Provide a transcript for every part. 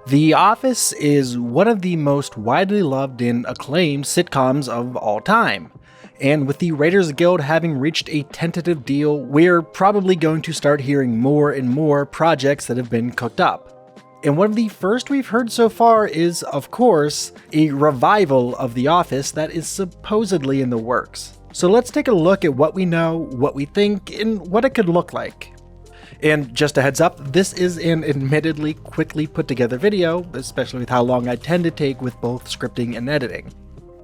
The Office is one of the most widely loved and acclaimed sitcoms of all time. And with the Writers Guild having reached a tentative deal, we're probably going to start hearing more and more projects that have been cooked up. And one of the first we've heard so far is, of course, a revival of The Office that is supposedly in the works. So let's take a look at what we know, what we think, and what it could look like. And just a heads up, this is an admittedly quickly put together video, especially with how long I tend to take with both scripting and editing.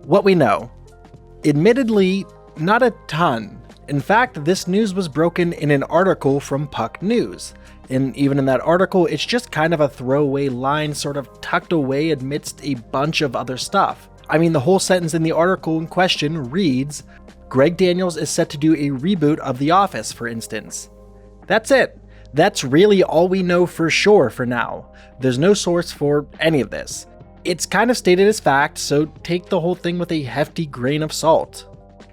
What we know. Admittedly, not a ton. In fact, this news was broken in an article from Puck News. And even in that article, it's just kind of a throwaway line sort of tucked away amidst a bunch of other stuff. I mean, the whole sentence in the article in question reads, Greg Daniels is set to do a reboot of The Office, for instance. That's it. That's really all we know for sure for now. There's no source for any of this. It's kind of stated as fact, so take the whole thing with a hefty grain of salt.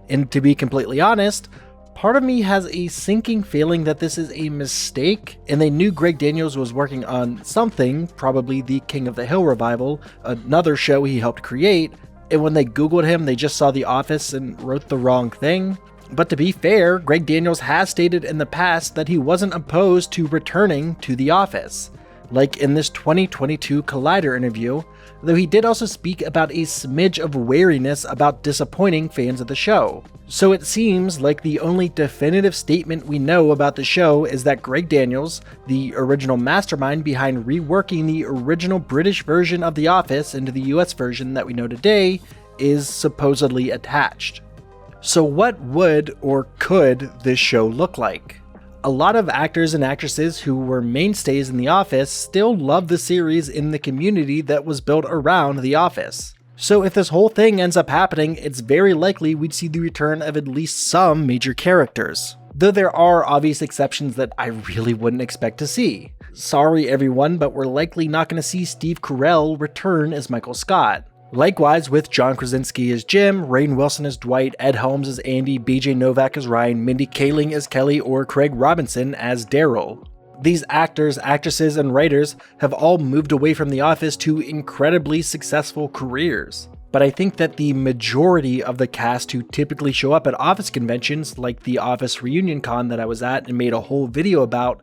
And to be completely honest, part of me has a sinking feeling that this is a mistake, and they knew Greg Daniels was working on something, probably the King of the Hill revival, another show he helped create, and when they Googled him, they just saw The Office and wrote the wrong thing. But to be fair, Greg Daniels has stated in the past that he wasn't opposed to returning to The Office, like in this 2022 Collider interview, though he did also speak about a smidge of wariness about disappointing fans of the show. So it seems like the only definitive statement we know about the show is that Greg Daniels, the original mastermind behind reworking the original British version of The Office into the US version that we know today, is supposedly attached. So what would or could this show look like? A lot of actors and actresses who were mainstays in The Office still love the series in the community that was built around The Office. So if this whole thing ends up happening, it's very likely we'd see the return of at least some major characters. Though there are obvious exceptions that I really wouldn't expect to see. Sorry everyone, but we're likely not going to see Steve Carell return as Michael Scott. Likewise with John Krasinski as Jim, Rainn Wilson as Dwight, Ed Helms as Andy, BJ Novak as Ryan, Mindy Kaling as Kelly, or Craig Robinson as Daryl. These actors, actresses, and writers have all moved away from The Office to incredibly successful careers. But I think that the majority of the cast who typically show up at Office conventions, like the Office Reunion Con that I was at and made a whole video about,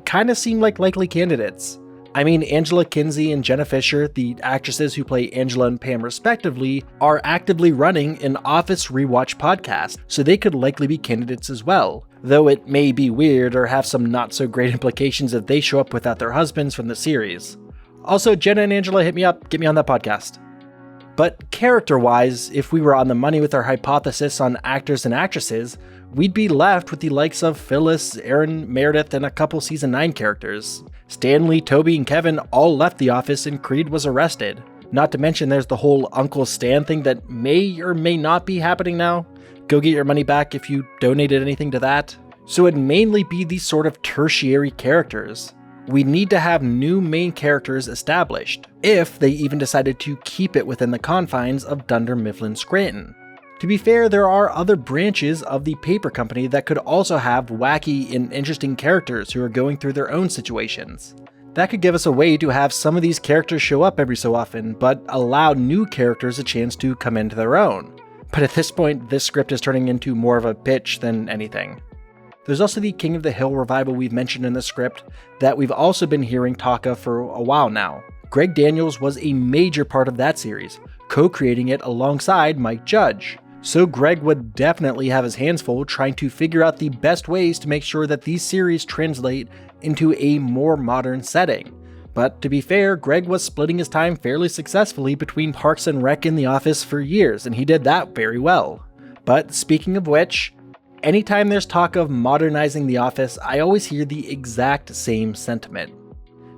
kinda seem like likely candidates. I mean, Angela Kinsey and Jenna Fischer, the actresses who play Angela and Pam respectively, are actively running an Office Rewatch podcast, so they could likely be candidates as well. Though it may be weird or have some not so great implications if they show up without their husbands from the series. Also, Jenna and Angela, hit me up, get me on that podcast. But character-wise, if we were on the money with our hypothesis on actors and actresses, we'd be left with the likes of Phyllis, Aaron, Meredith, and a couple Season 9 characters. Stanley, Toby, and Kevin all left The Office and Creed was arrested. Not to mention there's the whole Uncle Stan thing that may or may not be happening now. Go get your money back if you donated anything to that. So it'd mainly be these sort of tertiary characters. We need to have new main characters established, if they even decided to keep it within the confines of Dunder Mifflin Scranton. To be fair, there are other branches of the paper company that could also have wacky and interesting characters who are going through their own situations. That could give us a way to have some of these characters show up every so often, but allow new characters a chance to come into their own. But at this point, this script is turning into more of a pitch than anything. There's also the King of the Hill revival we've mentioned in the script that we've also been hearing talk of for a while now. Greg Daniels was a major part of that series, co-creating it alongside Mike Judge. So Greg would definitely have his hands full trying to figure out the best ways to make sure that these series translate into a more modern setting. But to be fair, Greg was splitting his time fairly successfully between Parks and Rec and The Office for years, and he did that very well. But speaking of which, anytime there's talk of modernizing The Office, I always hear the exact same sentiment.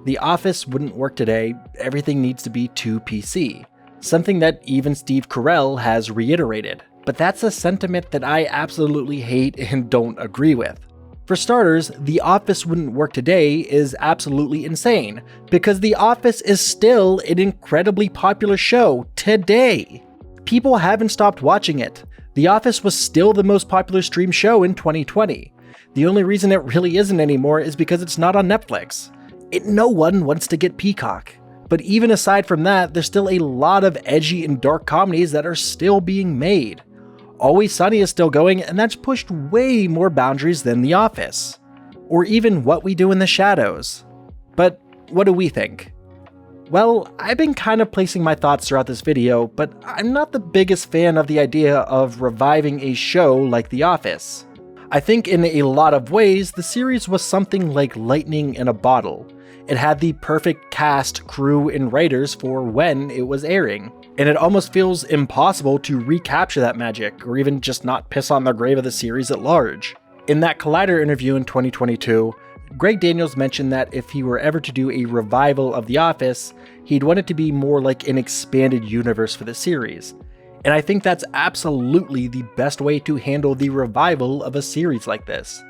The Office wouldn't work today, everything needs to be too PC. Something that even Steve Carell has reiterated. But that's a sentiment that I absolutely hate and don't agree with. For starters, The Office wouldn't work today is absolutely insane, because The Office is still an incredibly popular show today. People haven't stopped watching it. The Office was still the most popular streamed show in 2020. The only reason it really isn't anymore is because it's not on Netflix. No one wants to get Peacock. But even aside from that, there's still a lot of edgy and dark comedies that are still being made. Always Sunny is still going, and that's pushed way more boundaries than The Office. Or even What We Do in the Shadows. But what do we think? Well, I've been kind of placing my thoughts throughout this video, but I'm not the biggest fan of the idea of reviving a show like The Office. I think in a lot of ways, the series was something like lightning in a bottle. It had the perfect cast, crew, and writers for when it was airing, and it almost feels impossible to recapture that magic, or even just not piss on the grave of the series at large. In that Collider interview in 2022, Greg Daniels mentioned that if he were ever to do a revival of The Office, he'd want it to be more like an expanded universe for the series. And I think that's absolutely the best way to handle the revival of a series like this.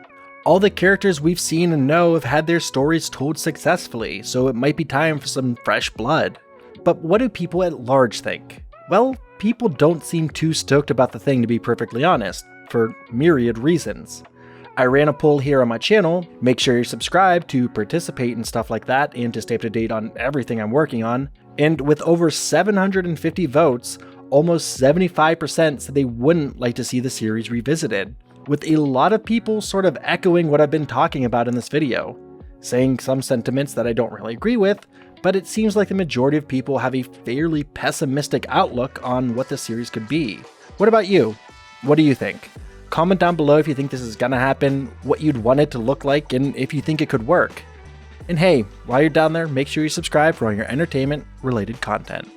All the characters we've seen and know have had their stories told successfully, so it might be time for some fresh blood. But what do people at large think? Well, people don't seem too stoked about the thing, to be perfectly honest, for myriad reasons. I ran a poll here on my channel. Make sure you're subscribed to participate in stuff like that and to stay up to date on everything I'm working on. And with over 750 votes, almost 75% said they wouldn't like to see the series revisited, with a lot of people sort of echoing what I've been talking about in this video, saying some sentiments that I don't really agree with, but it seems like the majority of people have a fairly pessimistic outlook on what the series could be. What about you? What do you think? Comment down below if you think this is gonna happen, what you'd want it to look like, and if you think it could work. And hey, while you're down there, make sure you subscribe for all your entertainment-related content.